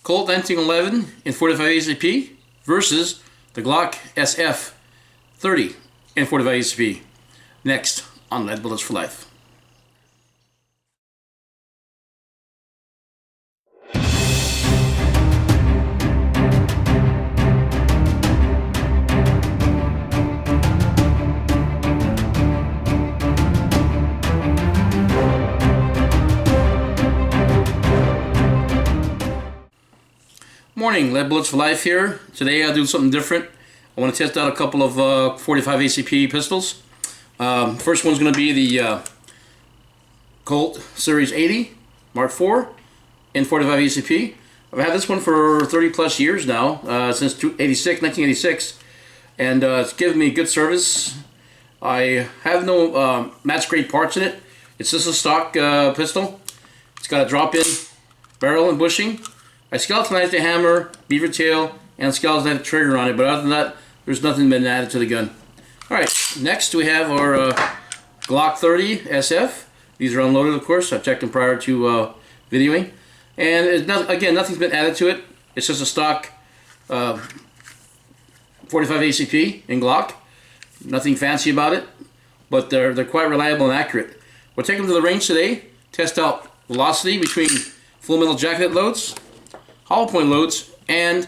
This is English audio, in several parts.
Colt 1911 in 45 ACP versus the Glock SF 30 in 45 ACP. Next on Lead Bullets for Life. Morning, Lead Bullets for Life here. Today I'll do something different. I want to test out a couple of 45 ACP pistols. First one's going to be the Colt Series 80 Mark IV in 45 ACP. I've had this one for 30 plus years now, since 1986, and it's given me good service. I have no match grade parts in it. It's just a stock pistol. It's got a drop-in barrel and bushing. I skeletonized the hammer, beaver tail, and skeletonized the trigger on it, but other than that, there's nothing been added to the gun. Alright, next we have our Glock 30 SF. These are unloaded, of course. I've checked them prior to videoing. And again, nothing's been added to it. It's just a stock 45 ACP in Glock. Nothing fancy about it, but they're quite reliable and accurate. We'll take them to the range today, test out velocity between full metal jacket loads, hollow point loads, and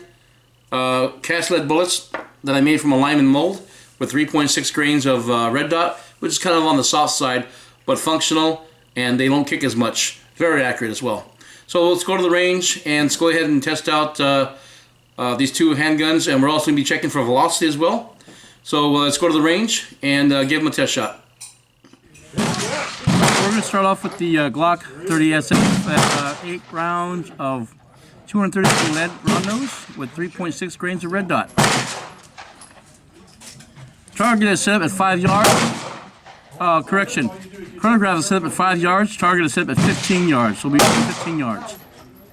cast lead bullets that I made from a LYMAN mold with 3.6 grains of red dot, which is kind of on the soft side, but functional, and they don't kick as much. Very accurate as well. So let's go to the range and let's go ahead and test out these two handguns, and we're also going to be checking for velocity as well. So let's go to the range and give them a test shot. We're going to start off with the Glock 30 SF at 8 rounds of 232 lead round nose with 3.6 grains of red dot. Target is set up at 5 yards. Correction. Chronograph is set up at 5 yards. Target is set up at 15 yards. So we'll be 15 yards.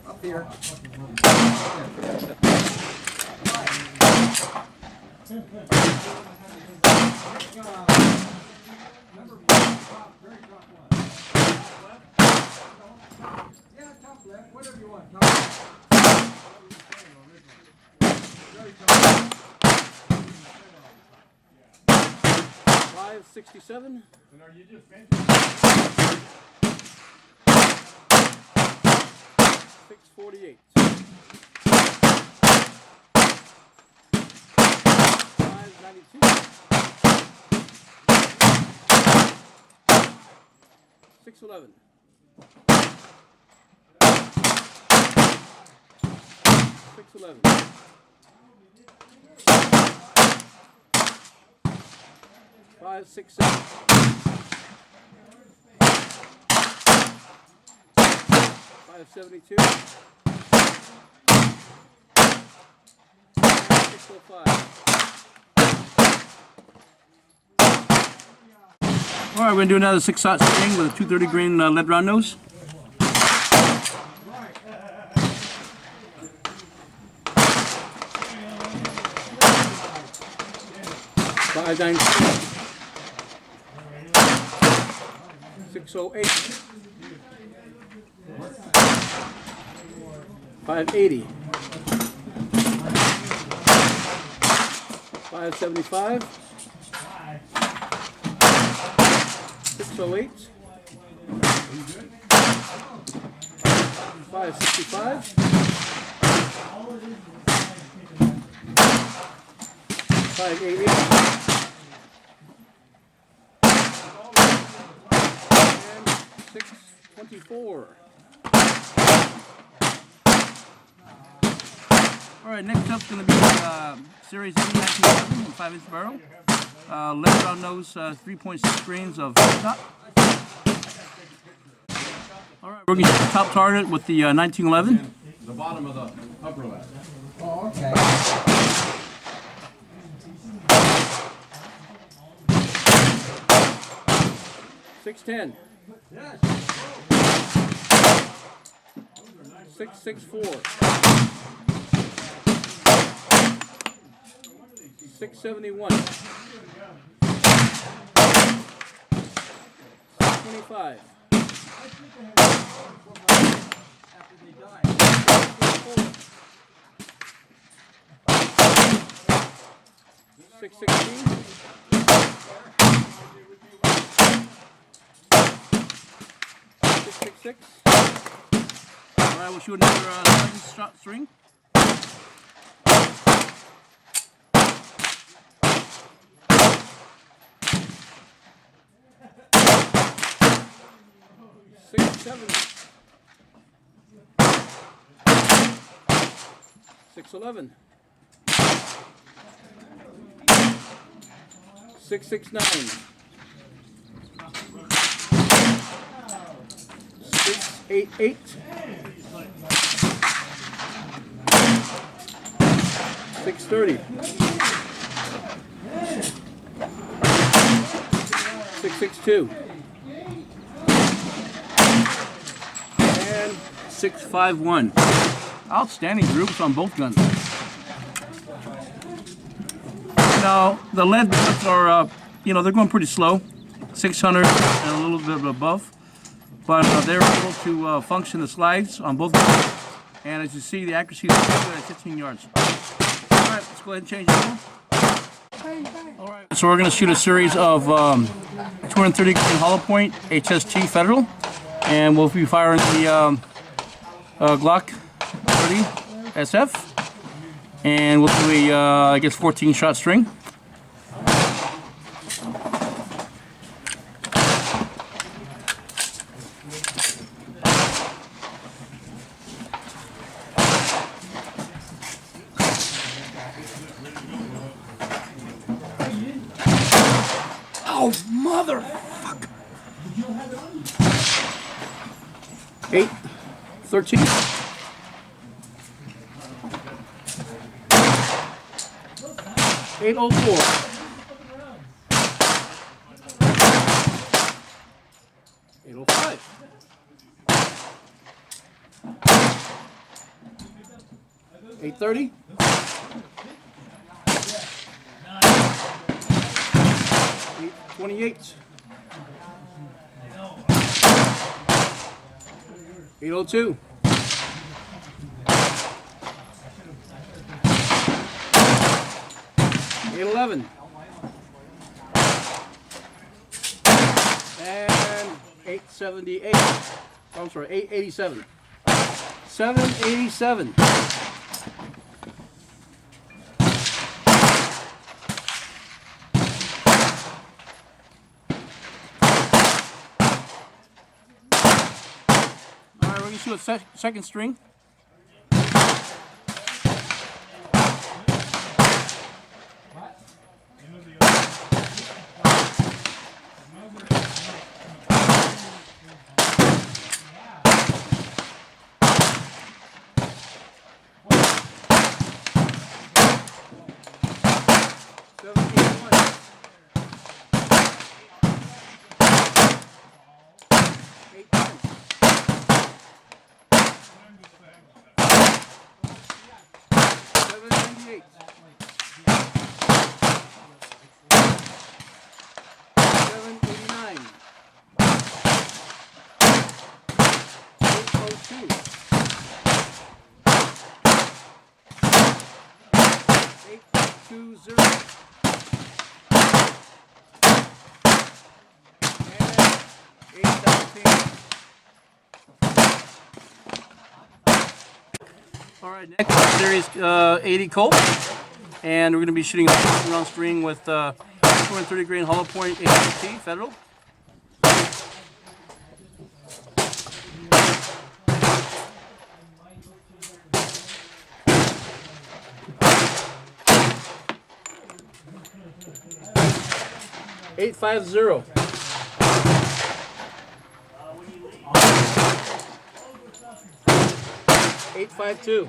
Up here. Whatever you want. 567. And are you just benching? 648. 592. 611. 611. 567. 572. 605. All right, we're going to do another 6-shot string with a 230 grain lead round nose. Five 608. 580. 575. 608. 565. 580. And 624. Alright, next up's going to be Series 80 1911 with 5-inch barrel. Lead round nose, 3.6 grains of top. Alright, we're going to hit the top target with the 1911. The bottom of the upper left. Oh, okay. 610. 664. 671. 625. 624. 616. 666. All right, we'll shoot another second shot string. 670. 611. 669. 688. 630. 662. And 651. Outstanding groups on both guns. Now, the lead bullets are, they're going pretty slow. 600 and a little bit above. But they're able to function the slides on both guns. And as you see, the accuracy is pretty good at 15 yards. Alright, let's go ahead and change it over. Alright, so we're going to shoot a series of 230 grain hollow point HST Federal. And we'll be firing the Glock 30 SF. And we'll do a, I guess, 14 shot string. Oh, motherfucker! 8, 13. 804. 805. 830. 828. 802. 811. And 878. Oh, I'm sorry, 887. 787. All right, we're going to shoot a second string. 820. And 817. All right, next series 80 Colt, and we're going to be shooting a 15-round string with 230 grain hollow point HST Federal. $850. 852.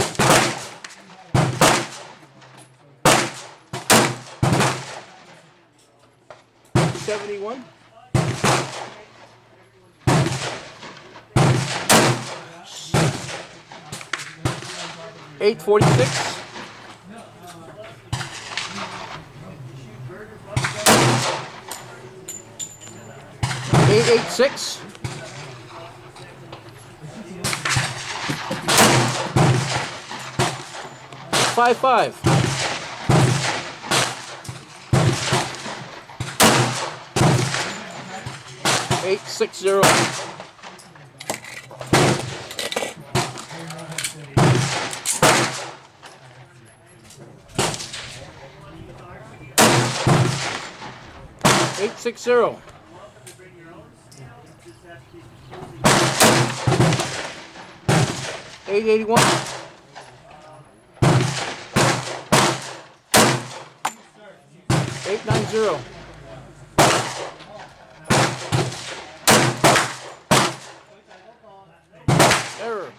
71. 846. 886. 55. 860. 860. 881. 890. Error.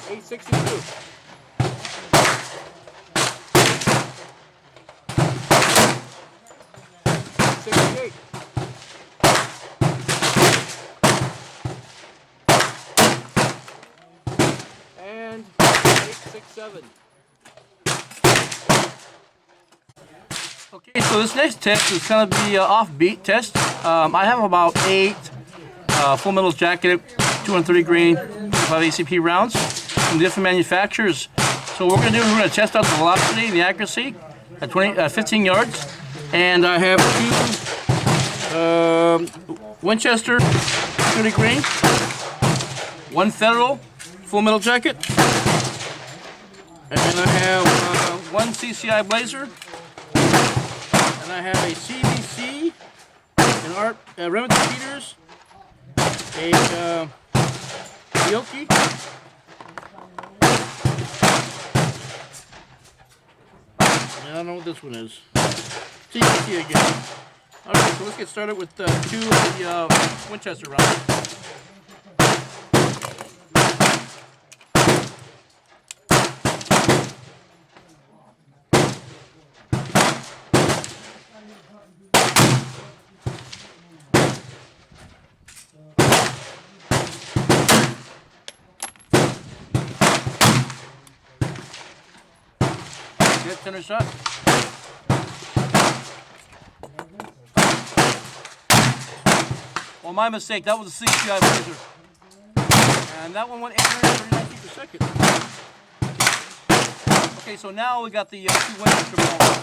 862. 68. And 867. Okay, so this next test is going to be an offbeat test. I have about 8 full metals jacketed 230 grain 5 ACP rounds from different manufacturers. So what we're going to do is we're going to test out the velocity and the accuracy at 15 yards. And I have 2 Winchester 30 grain, 1 Federal full metal jacket, and I have 1 CCI Blazer, and I have a CBC, an Art Remington Peters, a Yoki, and I don't know what this one is. CBC again. Alright, so let's get started with 2 of the Winchester rounds. Get center shot. Well, my mistake. That was a CCI Blazer, and that one went 839 feet per second. Okay, so now we got the 2 Winchester balls.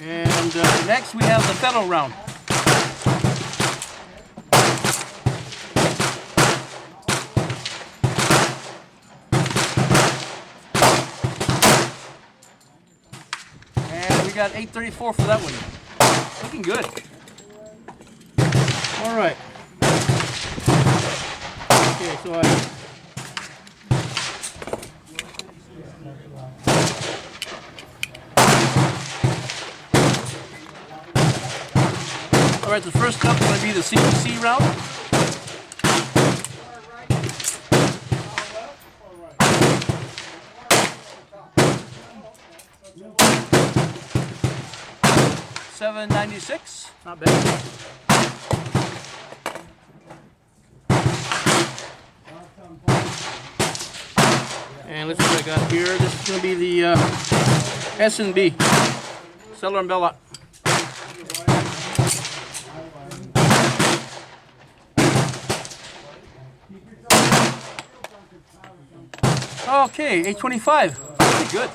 And next we have the Federal round. And we got 834 for that one. Looking good. All right. Okay, so Alright, the first up is going to be the CPC round. $7.96, not bad. And let's see what I got here. This is going to be the S&B, Cellar and Bell Lock. Okay, 825. Pretty good.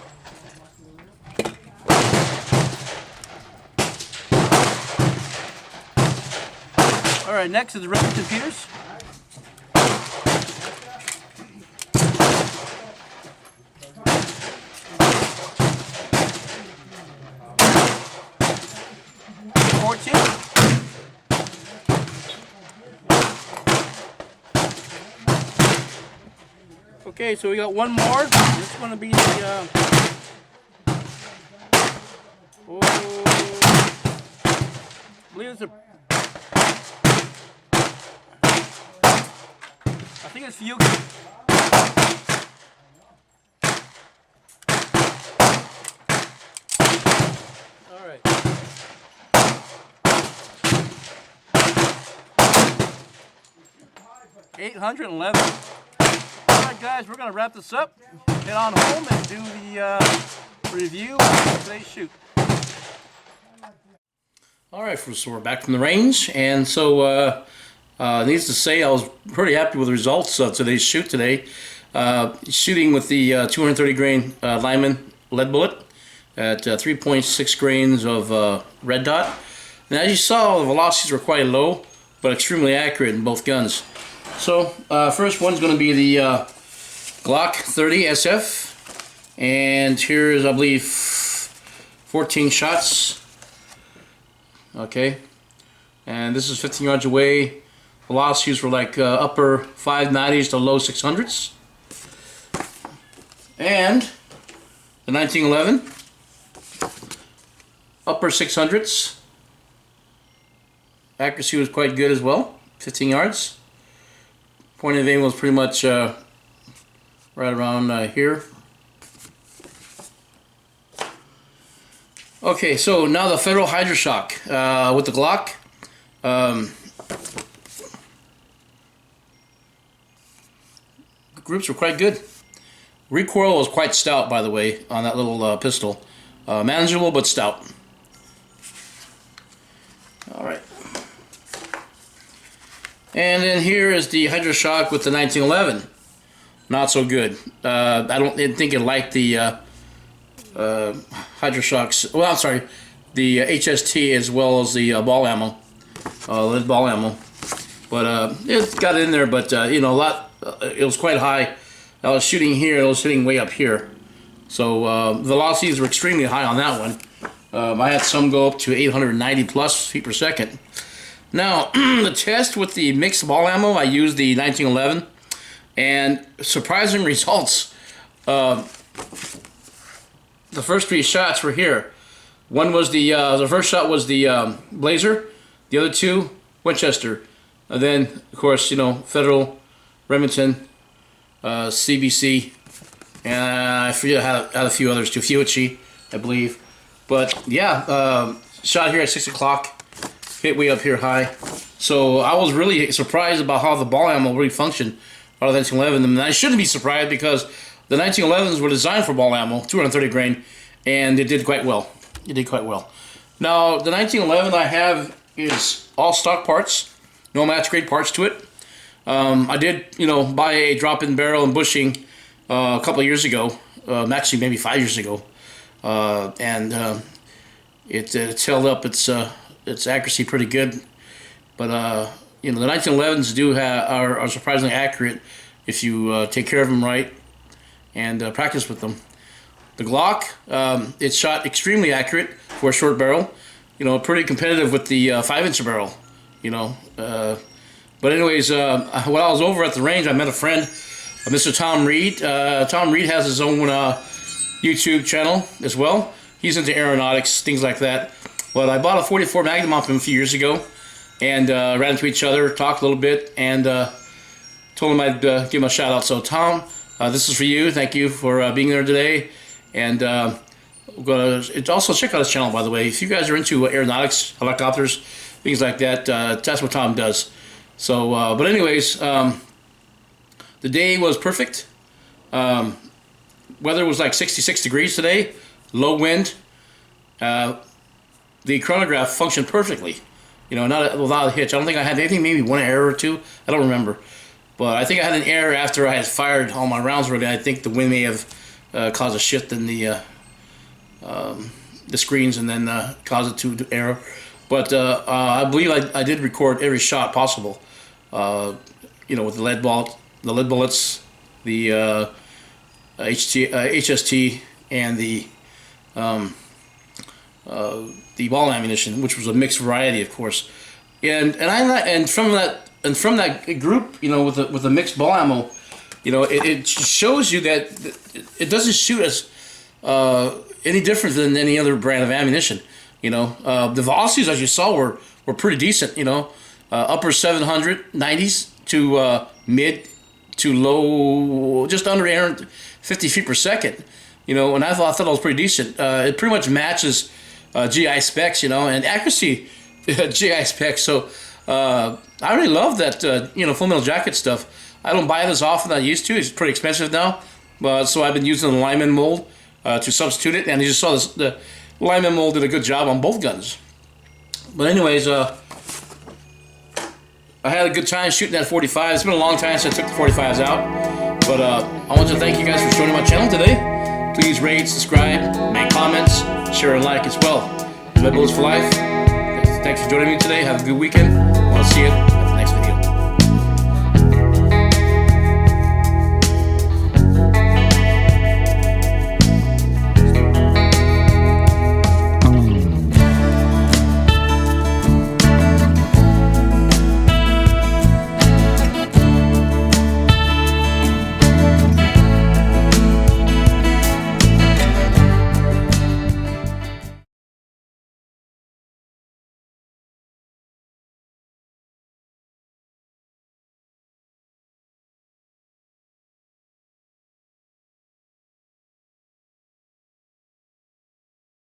All right, next is the Remington Peters. Okay, so we got one more. This is going to be the I believe it's I think it's Yuki. All right. 811. Alright guys, we're going to wrap this up, head on home and do the review of today's shoot. Alright, so we're back from the range, and so needless to say, I was pretty happy with the results of today's shoot today. Shooting with the 230 grain LYMAN lead bullet at 3.6 grains of red dot. And as you saw, the velocities were quite low, but extremely accurate in both guns. So first one's going to be the Glock 30 SF, and here's, I believe, 14 shots. Okay, and this is 15 yards away. Velocities were like upper 590s to low 600s. And the 1911, upper 600s. Accuracy was quite good as well, 15 yards. Point of aim was pretty much right around here. Okay, so now the Federal HydroShock with the Glock. Groups were quite good. Recoil was quite stout, by the way, on that little pistol. Manageable, but stout. Alright. And then here is the HydroShock with the 1911. Not so good. I didn't think it liked the HydroShocks. Well, I'm sorry, the HST as well as the ball ammo, lead ball ammo. But it got in there, but you know, it was quite high. I was shooting here, it was hitting way up here. So velocities were extremely high on that one. I had some go up to 890 plus feet per second. Now, the test with the mixed ball ammo, I used the 1911, and surprising results. The first 3 shots were here. One was the first shot was the Blazer, the other 2 Winchester, and then of course, you know, Federal, Remington, CBC, and I forget I had a few others too, Fuichi, I believe. But yeah, shot here at 6 o'clock, hit way up here high. So I was really surprised about how the ball ammo really functioned out of the 1911. And I shouldn't be surprised because the 1911s were designed for ball ammo, 230 grain, and it did quite well. It did quite well. Now, the 1911 I have is all stock parts, no match grade parts to it. I did, you know, buy a drop-in barrel and bushing a couple of years ago, actually maybe 5 years ago, and it's held up its accuracy pretty good. But you know, the 1911s are surprisingly accurate if you take care of them right and practice with them. The Glock, it's shot extremely accurate for a short barrel. You know, pretty competitive with the 5-inch barrel. You know, but anyways, while I was over at the range, I met a friend, Mr. Tom Reed. Tom Reed has his own YouTube channel as well. He's into aeronautics, things like that. But I bought a 44 Magnum off him a few years ago, and ran into each other, talked a little bit, and told him I'd give him a shout out. So Tom, this is for you. Thank you for being there today. And also check out his channel, by the way. If you guys are into aeronautics, helicopters, things like that, that's what Tom does. So, but anyways, the day was perfect. Weather was like 66 degrees today, low wind. The chronograph functioned perfectly, you know, without a hitch. I don't think I had anything, maybe one error or two. I don't remember. But I think I had an error after I had fired all my rounds already. I think the wind may have caused a shift in the screens and then caused it to error. But I believe I did record every shot possible. You know, with the lead bullets, the HST, and the ball ammunition, which was a mixed variety, of course. And from that group, you know, with the mixed ball ammo, you know, it shows you that it doesn't shoot as any different than any other brand of ammunition. You know, the velocities, as you saw, were pretty decent. You know, upper 790s to mid to low, just under 850 feet per second. You know, and I thought it was pretty decent. It pretty much matches GI specs, you know, and accuracy GI specs. So I really love that, Full Metal Jacket stuff. I don't buy it as often as I used to. It's pretty expensive now. But so I've been using the LYMAN mold to substitute it. And you just saw this, the LYMAN mold did a good job on both guns. But anyways, I had a good time shooting that 45. It's been a long time since I took the 45s out. But I want to thank you guys for joining my channel today. Please rate, subscribe, make comments, share and like as well. Red Bullets for Life. Thanks for joining me today. Have a good weekend. I want to see you